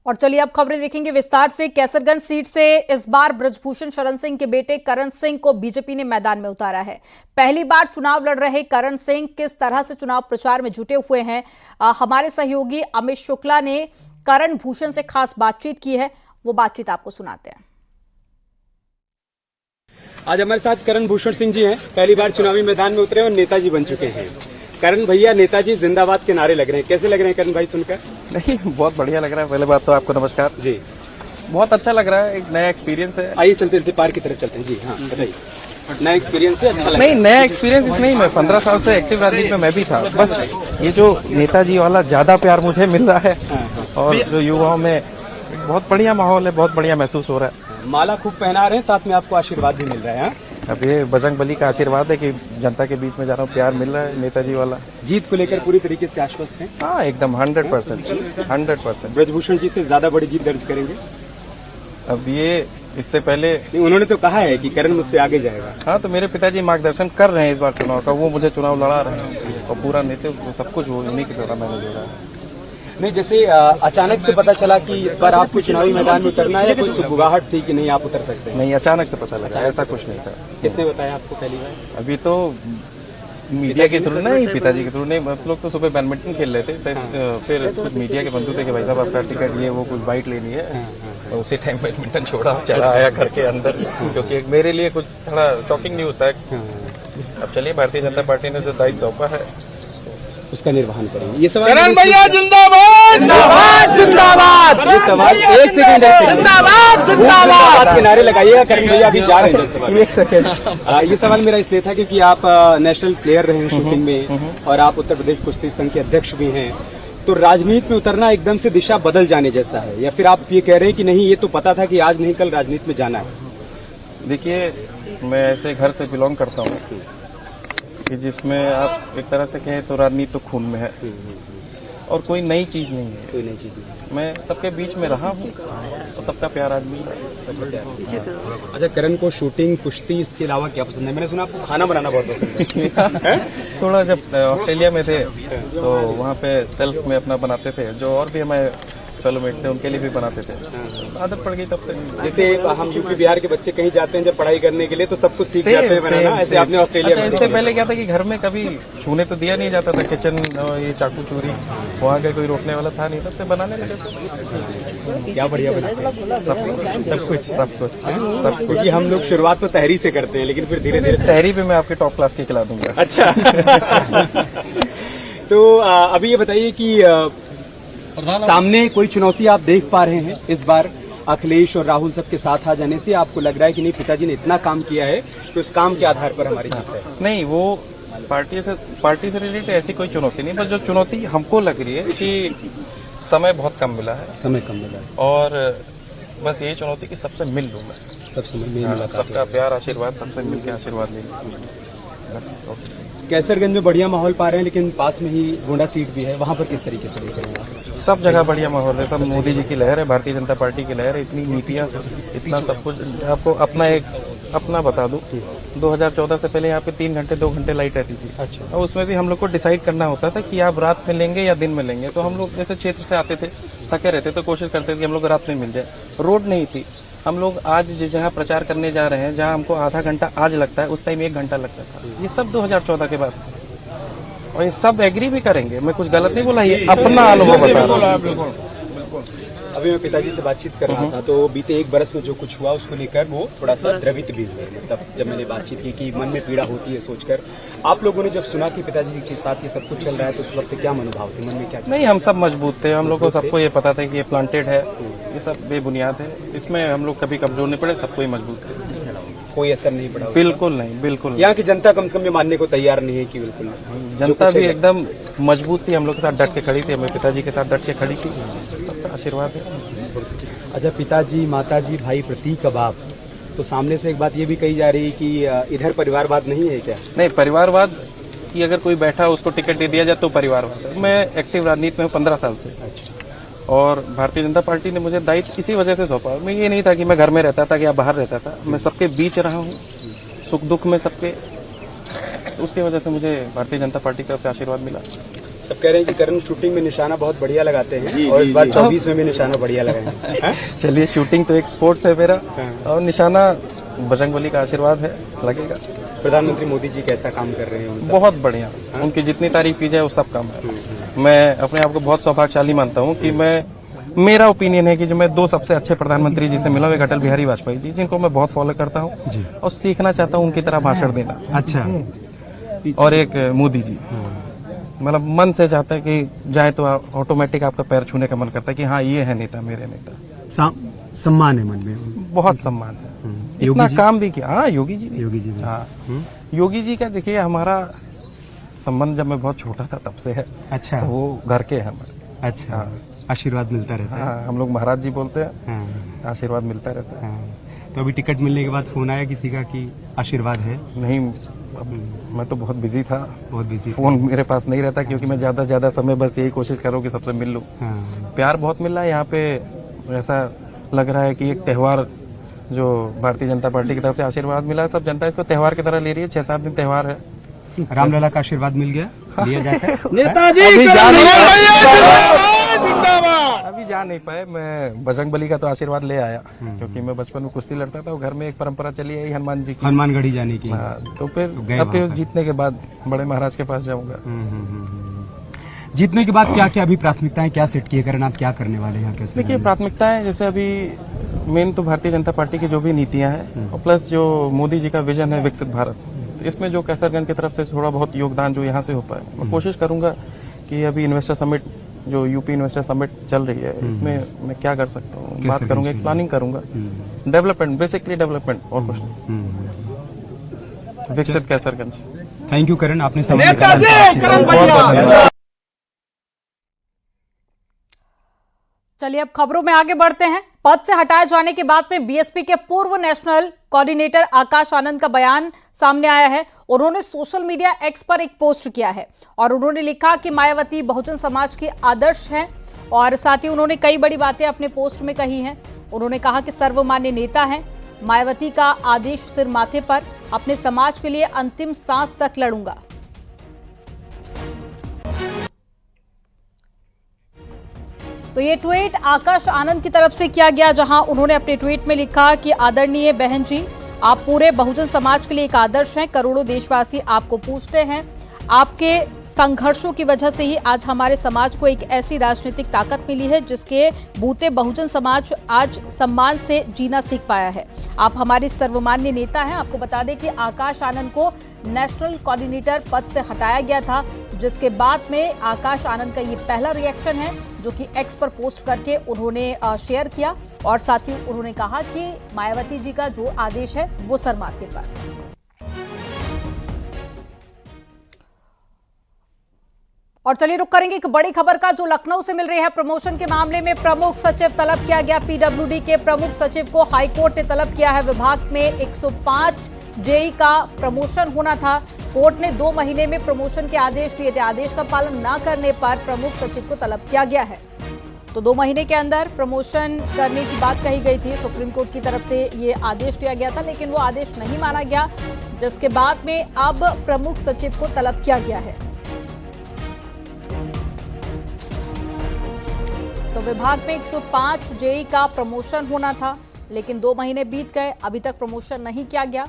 और चलिए अब खबरें देखेंगे विस्तार से। कैसरगंज सीट से इस बार बृजभूषण शरण सिंह के बेटे करण सिंह को बीजेपी ने मैदान में उतारा है। पहली बार चुनाव लड़ रहे करण सिंह किस तरह से चुनाव प्रचार में जुटे हुए हैं, हमारे सहयोगी अमित शुक्ला ने करण भूषण से खास बातचीत की है, वो बातचीत आपको सुनाते हैं। आज हमारे साथ करण भूषण सिंह जी हैं, पहली बार चुनावी मैदान में उतरे और नेताजी बन चुके हैं। करण भैया, नेताजी जिंदाबाद के नारे लग रहे हैं, कैसे लग रहे हैं करण भाई सुनकर? नहीं, बहुत बढ़िया लग रहा है। पहले बात तो आपको नमस्कार जी, बहुत अच्छा लग रहा है, एक नया एक्सपीरियंस है। आइए चलते चलते पार्क की तरफ चलते हैं। जी हाँ, बताइए। नया एक्सपीरियंस है, अच्छा लग रहा है? नहीं, नया एक्सपीरियंस इसमें मैं 15 साल से एक्टिव राजनीति में मैं भी था, बस ये जो नेताजी वाला ज्यादा प्यार मुझे मिल रहा है और जो युवाओं में एक बहुत बढ़िया माहौल है, बहुत बढ़िया महसूस हो रहा है। माला खूब पहना रहे हैं, साथ में आपको आशीर्वाद भी मिल रहा है। अब ये बजरंग बली का आशीर्वाद है कि जनता के बीच में जा रहा हूँ, प्यार मिल रहा है नेताजी वाला। जीत को लेकर पूरी तरीके से आश्वस्त हैं? हाँ, एकदम 100%। ब्रजभूषण जी से ज्यादा बड़ी जीत दर्ज करेंगे? अब ये इससे पहले उन्होंने तो कहा है कि करण मुझसे आगे जाएगा। हाँ, तो मेरे पिताजी मार्गदर्शन कर रहे हैं इस बार चुनाव का, वो मुझे चुनाव लड़ा रहे हैं और पूरा नेतृत्व सब कुछ वो उन्हीं के द्वारा मैंने जोड़ा है। नहीं, जैसे अचानक से पता चला कि इस बार आपको चुनावी मैदान में उतरना है, कोई सुगबुगाहट थी कि नहीं आप उतर सकते हैं? नहीं, अचानक से पता लगा, ऐसा कुछ नहीं था। किसने बताया आपको पहली बार? अभी तो मीडिया के थ्रू नहीं, पिताजी के थ्रू नहीं। हम लोग तो सुबह बैडमिंटन खेल रहे थे, फिर कुछ मीडिया के बंधु थे कि भाई साहब आपका टिकट ये वो कुछ बाइट लेनी है, तो उसी टाइम बैडमिंटन छोड़ा, चला आया घर के अंदर, क्योंकि मेरे लिए कुछ थोड़ा शॉकिंग न्यूज था। अब चलिए, भारतीय जनता पार्टी ने जो दायित्व सौंपा है उसका निर्वहन करेंगे। ये सवाल करण भैया जिंदाबाद जिंदाबाद जिंदाबाद। ये सवाल एक सेकंड जिंदाबाद जिंदाबाद के नारे लगाइएगा। करण भैया अभी जा रहे हैं सवाल। एक सेकेंड। ये सवाल मेरा इसलिए था क्योंकि आप नेशनल प्लेयर रहे हैं शूटिंग में और आप उत्तर प्रदेश कुश्ती संघ के अध्यक्ष भी हैं, तो राजनीति में उतरना एकदम से दिशा बदल जाने जैसा है, या फिर आप ये कह रहे हैं कि नहीं, ये तो पता था कि आज नहीं कल राजनीति में जाना है? देखिए, मैं ऐसे घर से बिलोंग करता हूँ कि जिसमें आप एक तरह से कहें तो राजनीति तो खून में है और कोई नई चीज नहीं है। कोई नई चीज नहीं। मैं सबके बीच में रहा हूँ और सबका प्यार आदमी है। अच्छा, करण को शूटिंग, कुश्ती, इसके अलावा क्या पसंद है? मैंने सुना आपको खाना बनाना बहुत पसंद है। थोड़ा जब ऑस्ट्रेलिया में थे तो वहाँ पे सेल्फ में अपना बनाते थे, जो और भी हमारे फेलोमेट थे उनके लिए भी बनाते थे, आदत पड़ गई तब से। जैसे हम यूपी बिहार के बच्चे कहीं जाते हैं जब पढ़ाई करने के लिए तो सब कुछ सीख जाते हैं बनाना, ऐसे आपने ऑस्ट्रेलिया में? इससे पहले क्या था कि घर में कभी छूने तो दिया नहीं जाता था, किचन ये चाकू चूरी वहाँ का कोई रोकने वाला था नहीं, तब से बनाने लगे। क्या बढ़िया बनाते? सब कुछ। क्योंकि हम लोग शुरुआत तो तहरी से करते हैं, लेकिन फिर धीरे धीरे तहरी पे मैं आपके टॉप क्लास की खिला दूंगा। अच्छा। तो अभी ये बताइए कि सामने कोई चुनौती आप देख पा रहे हैं इस बार? अखिलेश और राहुल सबके साथ आ जाने से आपको लग रहा है कि नहीं, पिताजी ने इतना काम किया है तो उस काम के आधार पर हमारी जीत है? नहीं, वो पार्टी से रिलेटेड ऐसी कोई चुनौती नहीं, बस जो चुनौती हमको लग रही है कि समय बहुत कम मिला है। समय कम मिला है और बस यही चुनौती कि सबसे मिल लूँ मैं, सबसे मिल सबका प्यार आशीर्वाद, सबसे मिल के आशीर्वाद ले लूँ बस। कैसरगंज में बढ़िया माहौल पा रहे हैं, लेकिन पास में ही गोंडा सीट भी है, वहाँ पर किस तरीके से देख रहे हैं? सब जगह बढ़िया माहौल है, सब मोदी जी की लहर है, भारतीय जनता पार्टी की लहर है, इतनी नीतियाँ, इतना सब कुछ। आपको अपना बता दूं, 2014 से पहले यहाँ पे 3 घंटे 2 घंटे लाइट रहती थी। अच्छा। और उसमें भी हम लोग को डिसाइड करना होता था कि आप रात में लेंगे या दिन में लेंगे, तो हम लोग जैसे क्षेत्र से आते थे, थके रहते तो कोशिश करते थे कि हम लोग रात में मिल जाए। रोड नहीं थी, हम लोग आज जिस जगह प्रचार करने जा रहे हैं, जहाँ हमको आधा घंटा आज लगता है उस टाइम 1 घंटा लगता था। ये सब 2014 के बाद से, और ये सब एग्री भी करेंगे, मैं कुछ गलत नहीं बोला, ये अपना अनुभव बता रहा हूँ। अभी मैं पिताजी से बातचीत कर रहा था तो बीते 1 बरस में जो कुछ हुआ उसको लेकर वो थोड़ा सा द्रवित भी हुए। मतलब जब मैंने बातचीत की कि मन में पीड़ा होती है सोचकर, आप लोगों ने जब सुना कि पिताजी के साथ ये सब कुछ चल रहा है तो उस वक्त क्या मनोभाव थे, मन में क्या? नहीं, हम सब मजबूत थे, हम लोग को सबको ये पता था कि ये प्लांटेड है, ये सब बेबुनियाद है, इसमें हम लोग कभी कमजोर नहीं पड़े, सबको ही मजबूत थे, कोई असर नहीं पड़ा? बिल्कुल नहीं, बिल्कुल। यहाँ की जनता कम से कम ये मानने को तैयार नहीं है कि बिल्कुल नहीं। जनता भी एकदम मजबूत थी, हम लोग के साथ डट के खड़ी थी, हमें पिताजी के साथ डट के खड़ी थी, सबका आशीर्वाद है। अच्छा, पिताजी, माताजी, भाई, प्रतीक अब आप, तो सामने से एक बात ये भी कही जा रही है कि इधर परिवारवाद नहीं है क्या? नहीं, परिवारवाद की अगर कोई बैठा उसको टिकट दे दिया जाए तो परिवारवाद है। मैं एक्टिव राजनीति में हूँ 15 साल से। अच्छा। और भारतीय जनता पार्टी ने मुझे दायित्व किसी वजह से सौंपा। मैं ये नहीं था कि मैं घर में रहता था कि या बाहर रहता था, मैं सबके बीच रहा हूँ, सुख दुख में सबके, उसकी वजह से मुझे भारतीय जनता पार्टी की तरफ से आशीर्वाद मिला। सब कह रहे हैं कि करण शूटिंग में निशाना बहुत बढ़िया लगाते हैं और इस बार 24 में भी निशाना बढ़िया लगाएंगे। चलिए, शूटिंग तो एक स्पोर्ट्स है मेरा, और निशाना बजरंगबली का आशीर्वाद है, लगेगा। प्रधानमंत्री मोदी जी कैसा काम कर रहे हैं उनका? बहुत बढ़िया, उनकी जितनी तारीफ की जाए वो सब कम है। मैं अपने आप को बहुत सौभाग्यशाली मानता हूँ कि मेरा ओपिनियन है कि जो मैं दो सबसे अच्छे प्रधानमंत्री जी से मिला हूँ, एक अटल बिहारी वाजपेयी जी, जिनको मैं बहुत फॉलो करता हूँ और सीखना चाहता हूँ उनकी तरह भाषण देना। अच्छा। और एक मोदी जी, मतलब मन से चाहता है कि जाए तो ऑटोमेटिक आपका पैर छूने का मन करता है कि हाँ, ये है नेता, मेरे नेता। सम्मान है मन में, बहुत सम्मान है। इतना काम भी किया। हाँ, योगी जी भी। हाँ, योगी जी का देखिए, हमारा संबंध जब मैं बहुत छोटा था तब से है। अच्छा। वो घर के हैं हमारे। अच्छा। आशीर्वाद मिलता रहता है। हाँ, हम लोग महाराज जी बोलते हैं। आशीर्वाद मिलता रहता है। तो अभी टिकट मिलने के बाद फोन आया किसी का कि आशीर्वाद है? नहीं, मैं तो बहुत बिजी था, बहुत बिजी। फोन मेरे पास नहीं रहता, क्योंकि मैं ज्यादा से ज्यादा समय बस यही कोशिश करूँ कि सबसे मिल लूँ। प्यार बहुत मिल रहा है यहाँ पे, ऐसा लग रहा है कि एक त्योहार जो भारतीय जनता पार्टी की तरफ से आशीर्वाद मिला है, सब जनता इसको त्योहार की तरह ले रही है। 6-7 दिन त्योहार है। रामलला का आशीर्वाद मिल गया, दिया जाता है। नेताजी अभी जा नहीं पाए। मैं बजरंगबली का तो आशीर्वाद ले आया, क्योंकि मैं बचपन में कुश्ती लड़ता था, घर में एक परंपरा चली आई हनुमान जी की, हनुमानगढ़ी जाने की। तो फिर जीतने के बाद बड़े महाराज के पास जाऊंगा। जीतने के बाद क्या क्या अभी प्राथमिकताएं क्या सेट की करण, आप क्या करने वाले हैं? कैसे देखिए, प्राथमिकताएं जैसे अभी मेन तो भारतीय जनता पार्टी की जो भी नीतियां हैं, और प्लस जो मोदी जी का विजन है विकसित भारत, तो इसमें जो कैसरगंज की तरफ से थोड़ा बहुत योगदान जो यहाँ से हो पाए, मैं कोशिश करूंगा कि अभी इन्वेस्टर समिट, जो यूपी इन्वेस्टर समिट चल रही है, इसमें मैं क्या कर सकता हूँ, बात करूंगा, एक प्लानिंग करूंगा, डेवलपमेंट, बेसिकली डेवलपमेंट और कुछ नहीं, विकसित कैसरगंज। थैंक यू करण, आपने समय निकाला। चलिए, अब खबरों में आगे बढ़ते हैं। पद से हटाए जाने के बाद में बीएसपी के पूर्व नेशनल कोऑर्डिनेटर आकाश आनंद का बयान सामने आया है। उन्होंने सोशल मीडिया एक्स पर एक पोस्ट किया है और उन्होंने लिखा कि मायावती बहुजन समाज के आदर्श हैं, और साथ ही उन्होंने कई बड़ी बातें अपने पोस्ट में कही हैं। उन्होंने कहा कि सर्वमान्य नेता हैं, मायावती का आदेश सिर माथे पर, अपने समाज के लिए अंतिम सांस तक लड़ूंगा। तो ये ट्वीट आकाश आनंद की तरफ से किया गया, जहां उन्होंने अपने ट्वीट में लिखा कि आदरणीय बहन जी, आप पूरे बहुजन समाज के लिए एक आदर्श हैं। करोड़ों देशवासी आपको पूछते हैं। आपके संघर्षों की वजह से ही आज हमारे समाज को एक ऐसी राजनीतिक ताकत मिली है जिसके बूते बहुजन समाज आज सम्मान से जीना सीख पाया है। आप हमारे सर्वमान्य नेता हैं। आपको बता दें कि आकाश आनंद को नेशनल कोऑर्डिनेटर पद से हटाया गया था, जिसके बाद में आकाश आनंद का ये पहला रिएक्शन है जो कि एक्स पर पोस्ट करके उन्होंने शेयर किया, और साथ ही उन्होंने कहा कि मायावती जी का जो आदेश है वो सर माथे पर। और चलिए रुक करेंगे एक बड़ी खबर का, जो लखनऊ से मिल रही है। प्रमोशन के मामले में प्रमुख सचिव तलब किया गया। पीडब्ल्यूडी के प्रमुख सचिव को हाईकोर्ट ने तलब किया है। विभाग में 105 जेई का प्रमोशन होना था। कोर्ट ने 2 महीने में प्रमोशन के आदेश दिए थे। आदेश का पालन न करने पर प्रमुख सचिव को तलब किया गया है। तो 2 महीने के अंदर प्रमोशन करने की बात कही गई थी। सुप्रीम कोर्ट की तरफ से ये आदेश दिया गया था, लेकिन वो आदेश नहीं माना गया, जिसके बाद में अब प्रमुख सचिव को तलब किया गया है। तो विभाग में 105 जेई का प्रमोशन होना था, लेकिन 2 महीने बीत गए, अभी तक प्रमोशन नहीं किया गया।